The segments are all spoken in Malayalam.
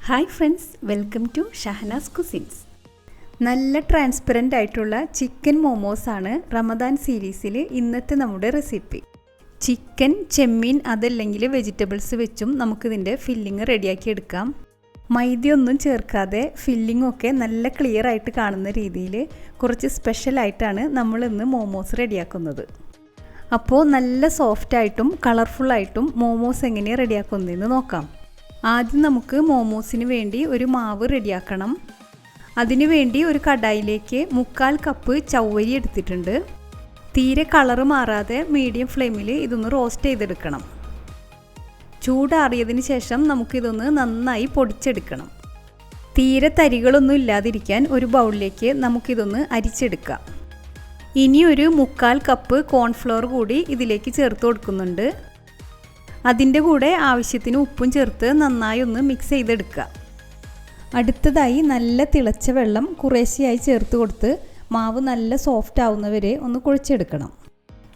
Hi friends, welcome to Shahnaz cuisines. നല്ല ട്രാൻസ്പെറൻ്റ് ആയിട്ടുള്ള ചിക്കൻ മോമോസാണ് റമദാൻ സീരീസിൽ ഇന്നത്തെ നമ്മുടെ റെസിപ്പി. ചിക്കൻ, ചെമ്മീൻ അതല്ലെങ്കിൽ വെജിറ്റബിൾസ് വെച്ചും നമുക്കിതിൻ്റെ ഫില്ലിങ് റെഡിയാക്കി എടുക്കാം. മൈദയൊന്നും ചേർക്കാതെ ഫില്ലിങ്ങൊക്കെ നല്ല ക്ലിയർ ആയിട്ട് കാണുന്ന രീതിയിൽ കുറച്ച് സ്പെഷ്യലായിട്ടാണ് നമ്മളിന്ന് മോമോസ് റെഡിയാക്കുന്നത്. അപ്പോൾ നല്ല സോഫ്റ്റായിട്ടും കളർഫുള്ളായിട്ടും മോമോസ് എങ്ങനെയാണ് റെഡിയാക്കുന്നതെന്ന് നോക്കാം. ആദ്യം നമുക്ക് മോമോസിന് വേണ്ടി ഒരു മാവ് റെഡിയാക്കണം. അതിനു വേണ്ടി ഒരു കടായിലേക്ക് 1/4 കപ്പ് ചവ്വരി എടുത്തിട്ടുണ്ട്. തീരെ കളറ് മാറാതെ മീഡിയം ഫ്ലെയിമിൽ ഇതൊന്ന് റോസ്റ്റ് ചെയ്തെടുക്കണം. ചൂടാറിയതിന് ശേഷം നമുക്കിതൊന്ന് നന്നായി പൊടിച്ചെടുക്കണം. തീരെ തരികളൊന്നും ഇല്ലാതിരിക്കാൻ ഒരു ബൗളിലേക്ക് നമുക്കിതൊന്ന് അരിച്ചെടുക്കാം. ഇനി ഒരു 1/4 കപ്പ് കോൺഫ്ലവർ കൂടി ഇതിലേക്ക് ചേർത്ത് കൊടുക്കുന്നുണ്ട്. അതിൻ്റെ കൂടെ ആവശ്യത്തിന് ഉപ്പും ചേർത്ത് നന്നായി ഒന്ന് മിക്സ് ചെയ്തെടുക്കുക. അടുത്തതായി നല്ല തിളച്ച വെള്ളം കുറേശ്ശെയായി ചേർത്ത് കൊടുത്ത് മാവ് നല്ല സോഫ്റ്റ് ആവുന്നവരെ ഒന്ന് കുഴച്ചെടുക്കണം.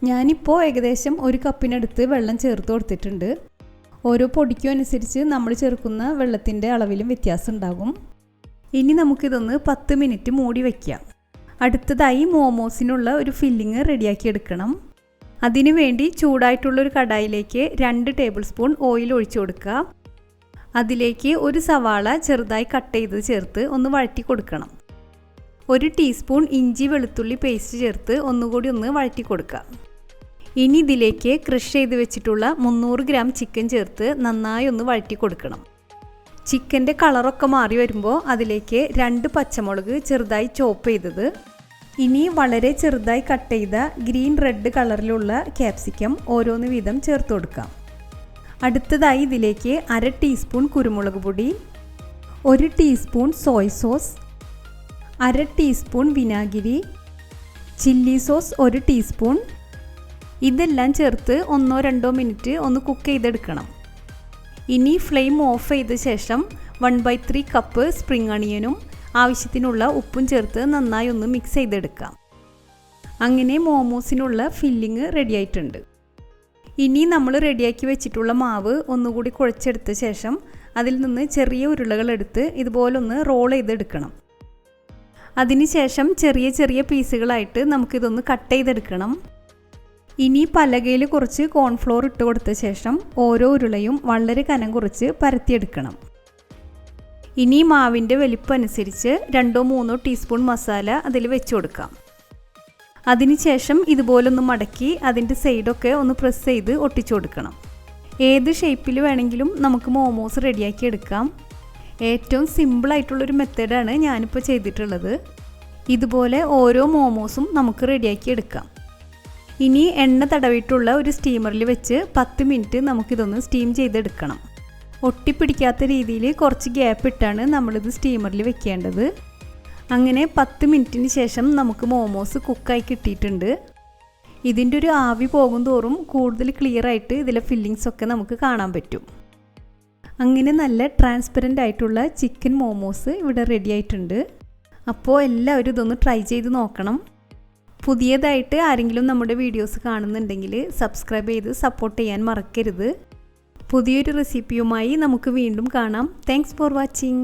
ഞാനിപ്പോൾ ഏകദേശം 1 കപ്പിനടുത്ത് വെള്ളം ചേർത്ത് കൊടുത്തിട്ടുണ്ട്. ഓരോ പൊടിക്കും അനുസരിച്ച് നമ്മൾ ചേർക്കുന്ന വെള്ളത്തിൻ്റെ അളവിലും വ്യത്യാസം ഉണ്ടാകും. ഇനി നമുക്കിതൊന്ന് 10 മിനിറ്റ് മൂടി വയ്ക്കാം. അടുത്തതായി മോമോസിനുള്ള ഒരു ഫില്ലിങ് റെഡിയാക്കി എടുക്കണം. അതിനു വേണ്ടി ചൂടായിട്ടുള്ളൊരു കടായിലേക്ക് 2 ടേബിൾ സ്പൂൺ ഓയിൽ ഒഴിച്ചു കൊടുക്കുക. അതിലേക്ക് ഒരു സവാള ചെറുതായി കട്ട് ചെയ്ത് ചേർത്ത് ഒന്ന് വഴറ്റി കൊടുക്കണം. 1 ടീസ്പൂൺ ഇഞ്ചി വെളുത്തുള്ളി പേസ്റ്റ് ചേർത്ത് ഒന്നുകൂടി ഒന്ന് വഴറ്റി കൊടുക്കുക. ഇനി ഇതിലേക്ക് ക്രഷ് ചെയ്ത് വെച്ചിട്ടുള്ള 300 ഗ്രാം ചിക്കൻ ചേർത്ത് നന്നായി ഒന്ന് വഴറ്റി കൊടുക്കണം. ചിക്കൻ്റെ കളറൊക്കെ മാറി വരുമ്പോൾ അതിലേക്ക് 2 പച്ചമുളക് ചെറുതായി ചോപ്പ് ചെയ്തത്, ഇനി വളരെ ചെറുതായി കട്ട് ചെയ്ത ഗ്രീൻ റെഡ് കളറിലുള്ള ക്യാപ്സിക്കം ഓരോന്ന് വീതം ചേർത്ത് കൊടുക്കാം. അടുത്തതായി ഇതിലേക്ക് 1/2 ടീസ്പൂൺ കുരുമുളക് പൊടി, 1 ടീസ്പൂൺ സോയ് സോസ്, 1/2 ടീസ്പൂൺ വിനാഗിരി, ചില്ലി സോസ് 1 ടീസ്പൂൺ, ഇതെല്ലാം ചേർത്ത് 1-2 മിനിറ്റ് ഒന്ന് കുക്ക് ചെയ്തെടുക്കണം. ഇനി ഫ്ലെയിം ഓഫ് ചെയ്ത ശേഷം 1/3 കപ്പ് സ്പ്രിംഗ് അണിയനും ആവശ്യത്തിനുള്ള ഉപ്പും ചേർത്ത് നന്നായി ഒന്ന് മിക്സ് ചെയ്തെടുക്കാം. അങ്ങനെ മോമോസിനുള്ള ഫില്ലിങ് റെഡിയായിട്ടുണ്ട്. ഇനി നമ്മൾ റെഡിയാക്കി വെച്ചിട്ടുള്ള മാവ് ഒന്നുകൂടി കുഴച്ചെടുത്ത ശേഷം അതിൽ നിന്ന് ചെറിയ ഉരുളകളെടുത്ത് ഇതുപോലൊന്ന് റോൾ ചെയ്തെടുക്കണം. അതിനുശേഷം ചെറിയ ചെറിയ പീസുകളായിട്ട് നമുക്കിതൊന്ന് കട്ട് ചെയ്തെടുക്കണം. ഇനി പലകയിൽ കുറച്ച് കോൺഫ്ലോർ ഇട്ട് കൊടുത്ത ശേഷം ഓരോ ഉരുളയും വളരെ കനം കുറച്ച് പരത്തിയെടുക്കണം. ഇനി മാവിൻ്റെ വലിപ്പം അനുസരിച്ച് 2-3 ടീസ്പൂൺ മസാല അതിൽ വെച്ച് കൊടുക്കാം. അതിനുശേഷം ഇതുപോലൊന്ന് മടക്കി അതിൻ്റെ സൈഡൊക്കെ ഒന്ന് പ്രസ് ചെയ്ത് ഒട്ടിച്ചു കൊടുക്കണം. ഏത് ഷേപ്പിൽ വേണമെങ്കിലും നമുക്ക് മോമോസ് റെഡിയാക്കി എടുക്കാം. ഏറ്റവും സിമ്പിളായിട്ടുള്ളൊരു മെത്തേഡാണ് ഞാനിപ്പോൾ ചെയ്തിട്ടുള്ളത്. ഇതുപോലെ ഓരോ മോമോസും നമുക്ക് റെഡിയാക്കി എടുക്കാം. ഇനി എണ്ണ തടവിയിട്ടുള്ള ഒരു സ്റ്റീമറിൽ വെച്ച് 10 മിനിറ്റ് നമുക്കിതൊന്ന് സ്റ്റീം ചെയ്തെടുക്കണം. ഒട്ടിപ്പിടിക്കാത്ത രീതിയിൽ കുറച്ച് ഗ്യാപ്പ് ഇട്ടാണ് നമ്മളിത് സ്റ്റീമറിൽ വെക്കേണ്ടത്. അങ്ങനെ 10 മിനിറ്റിന് ശേഷം നമുക്ക് മോമോസ് കുക്കായി കിട്ടിയിട്ടുണ്ട്. ഇതിൻ്റെ ഒരു ആവി പോകും തോറും കൂടുതൽ ക്ലിയർ ആയിട്ട് ഇതിലെ ഫില്ലിങ്സൊക്കെ നമുക്ക് കാണാൻ പറ്റും. അങ്ങനെ നല്ല ട്രാൻസ്പെറൻ്റ് ആയിട്ടുള്ള ചിക്കൻ മോമോസ് ഇവിടെ റെഡി ആയിട്ടുണ്ട്. അപ്പോൾ എല്ലാവരും ഇതൊന്ന് ട്രൈ ചെയ്ത് നോക്കണം. പുതിയതായിട്ട് ആരെങ്കിലും നമ്മുടെ വീഡിയോസ് കാണുന്നുണ്ടെങ്കിൽ സബ്സ്ക്രൈബ് ചെയ്ത് സപ്പോർട്ട് ചെയ്യാൻ മറക്കരുത്. പുതിയൊരു റെസിപ്പിയുമായി നമുക്ക് വീണ്ടും കാണാം. Thanks for watching.